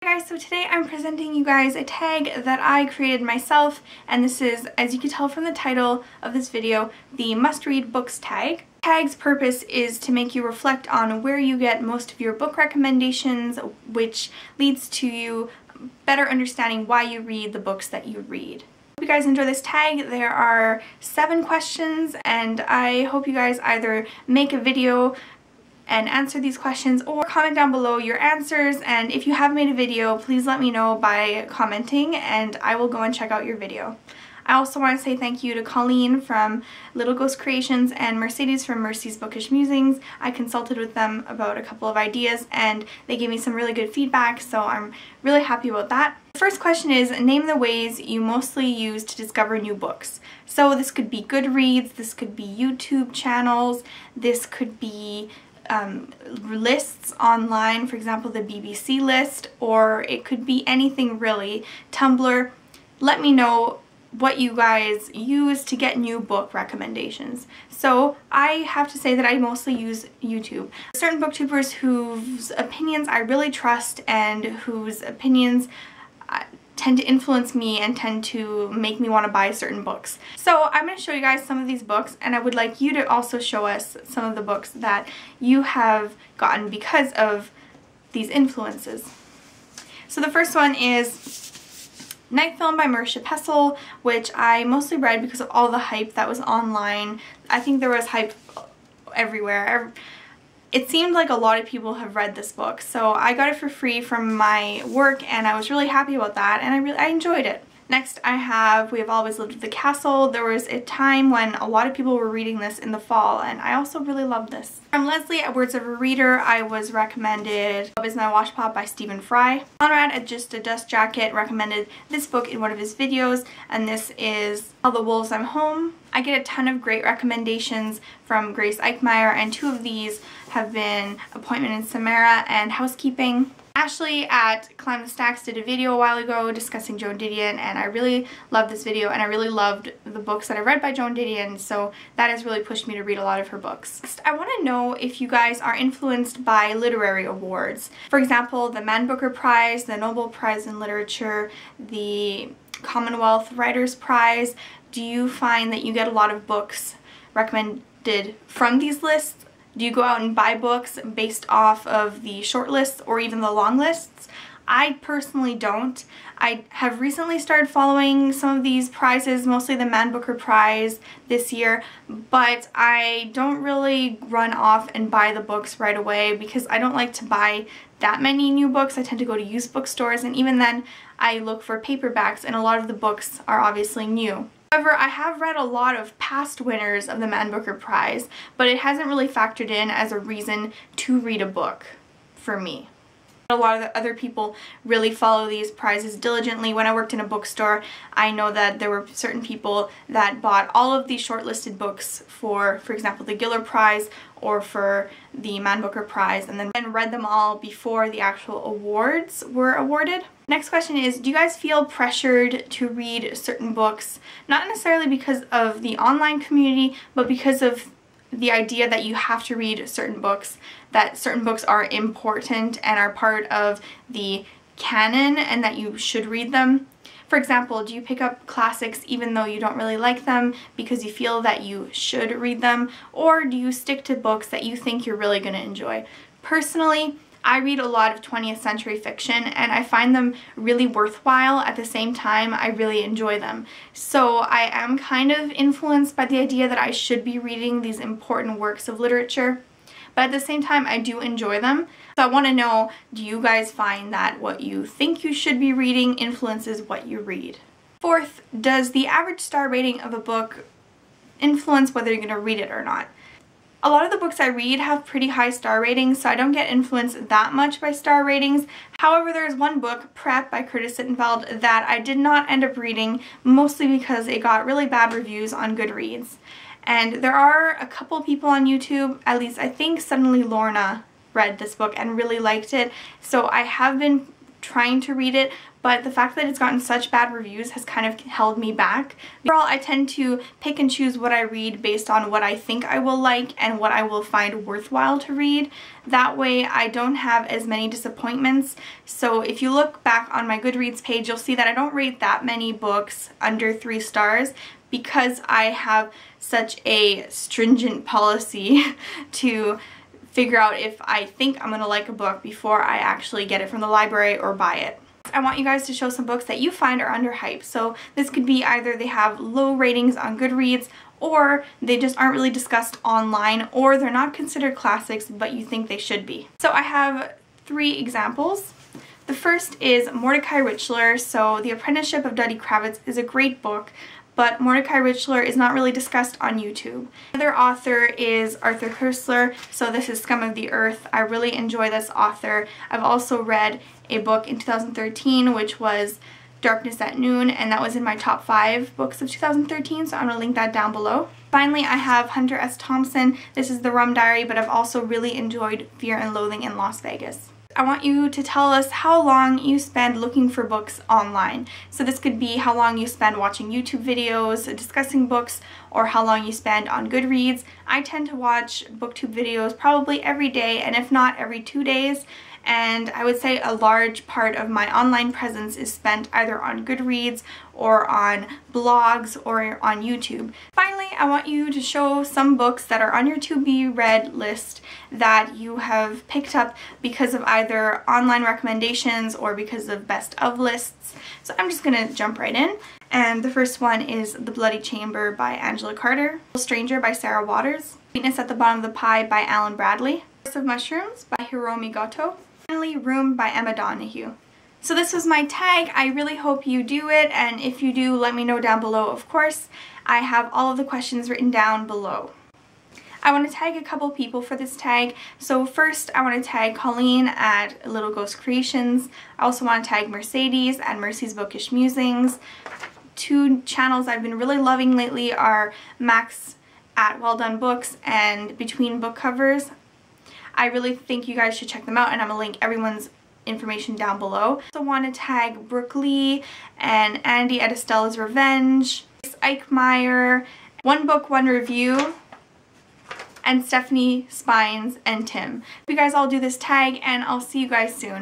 Hi guys, so today I'm presenting you guys a tag that I created myself, and this is, as you can tell from the title of this video, the must-read books tag. The tag's purpose is to make you reflect on where you get most of your book recommendations, which leads to you better understanding why you read the books that you read. Hope you guys enjoy this tag. There are 7 questions, and I hope you guys either make a video and answer these questions or comment down below your answers, and if you have made a video, please let me know by commenting and I will go and check out your video. I also want to say thank you to Colleen from Little Ghost Creations and Mercedes from Mercy's Bookish Musings. I consulted with them about a couple of ideas and they gave me some really good feedback, so I'm really happy about that. The first question is, name the ways you mostly use to discover new books. So this could be Goodreads, this could be YouTube channels, this could be lists online, for example the BBC list, or it could be anything really. Tumblr. Let me know what you guys use to get new book recommendations. So I have to say that I mostly use YouTube. Certain booktubers whose opinions I really trust and whose opinions tend to influence me and tend to make me want to buy certain books. So I'm going to show you guys some of these books, and I would like you to also show us some of the books that you have gotten because of these influences. So the first one is Night Film by Marisha Pessl, which I mostly read because of all the hype that was online. I think there was hype everywhere. It seemed like a lot of people have read this book, so I got it for free from my work and I was really happy about that, and I enjoyed it. Next I have We Have Always Lived at the Castle. There was a time when a lot of people were reading this in the fall, and I also really loved this. From Leslie at Words of a Reader, I was recommended Moab is My Washpot by Stephen Fry. Conrad at Just a Dust Jacket recommended this book in one of his videos, and this is Tell the Wolves I'm Home. I get a ton of great recommendations from Grace Eichmeyer, and 2 of these have been Appointment in Samara and Housekeeping. Ashley at Climb the Stacks did a video a while ago discussing Joan Didion, and I really loved this video, and I really loved the books that I read by Joan Didion, so that has really pushed me to read a lot of her books. Next, I want to know if you guys are influenced by literary awards. For example, the Man Booker Prize, the Nobel Prize in Literature, the Commonwealth Writers Prize. Do you find that you get a lot of books recommended from these lists? Do you go out and buy books based off of the short lists or even the long lists? I personally don't. I have recently started following some of these prizes, mostly the Man Booker Prize this year, but I don't really run off and buy the books right away because I don't like to buy that many new books. I tend to go to used bookstores, and even then I look for paperbacks, and a lot of the books are obviously new. However, I have read a lot of past winners of the Man Booker Prize, but it hasn't really factored in as a reason to read a book for me. A lot of the other people really follow these prizes diligently. When I worked in a bookstore, I know that there were certain people that bought all of these shortlisted books for example, the Giller Prize or for the Man Booker Prize, and then read them all before the actual awards were awarded. Next question is, do you guys feel pressured to read certain books, not necessarily because of the online community, but because of the idea that you have to read certain books, that certain books are important and are part of the canon and that you should read them? For example, do you pick up classics even though you don't really like them because you feel that you should read them, or do you stick to books that you think you're really going to enjoy? Personally, I read a lot of 20th century fiction, and I find them really worthwhile. At the same time, I really enjoy them. So I am kind of influenced by the idea that I should be reading these important works of literature, but at the same time I do enjoy them. So I want to know, do you guys find that what you think you should be reading influences what you read? Fourth, does the average star rating of a book influence whether you're going to read it or not? A lot of the books I read have pretty high star ratings, so I don't get influenced that much by star ratings. However, there is one book, Prep by Curtis Sittenfeld, that I did not end up reading, mostly because it got really bad reviews on Goodreads. And there are a couple people on YouTube, at least I think Suddenly Lorna read this book and really liked it, so I have been trying to read it, but the fact that it's gotten such bad reviews has kind of held me back. Overall, I tend to pick and choose what I read based on what I think I will like and what I will find worthwhile to read. That way I don't have as many disappointments. So if you look back on my Goodreads page, you'll see that I don't rate that many books under 3 stars because I have such a stringent policy to figure out if I think I'm going to like a book before I actually get it from the library or buy it. I want you guys to show some books that you find are underhyped. So this could be either they have low ratings on Goodreads, or they just aren't really discussed online, or they're not considered classics but you think they should be. So I have 3 examples. The first is Mordecai Richler. So The Apprenticeship of Duddy Kravitz is a great book, but Mordecai Richler is not really discussed on YouTube. Another author is Arthur Koestler, so this is Scum of the Earth. I really enjoy this author. I've also read a book in 2013 which was Darkness at Noon, and that was in my top 5 books of 2013, so I'm going to link that down below. Finally, I have Hunter S. Thompson. This is The Rum Diary, but I've also really enjoyed Fear and Loathing in Las Vegas. I want you to tell us how long you spend looking for books online. So this could be how long you spend watching YouTube videos, discussing books, or how long you spend on Goodreads. I tend to watch booktube videos probably every day, and if not every 2 days. And I would say a large part of my online presence is spent either on Goodreads or on blogs or on YouTube. Finally, I want you to show some books that are on your to be read list that you have picked up because of either online recommendations or because of best of lists. So I'm just gonna jump right in. And the first one is The Bloody Chamber by Angela Carter, Stranger by Sarah Waters, Sweetness at the Bottom of the Pie by Alan Bradley, Curse of Mushrooms by Hiromi Goto, finally Room by Emma Donoghue. So this was my tag. I really hope you do it, and if you do, let me know down below, of course. I have all of the questions written down below. I want to tag a couple people for this tag. So first I want to tag Colleen at Little Ghost Creations. I also want to tag Mercedes at Mercy's Bookish Musings. 2 channels I've been really loving lately are Max at Well Done Books and Between Book Covers. I really think you guys should check them out, and I'm going to link everyone's information down below. I also want to tag Brooke Lee and Andy at Estella's Revenge, Ike Meyer, One Book, One Review, and Stephanie Spines and Tim. You guys all do this tag, and I'll see you guys soon.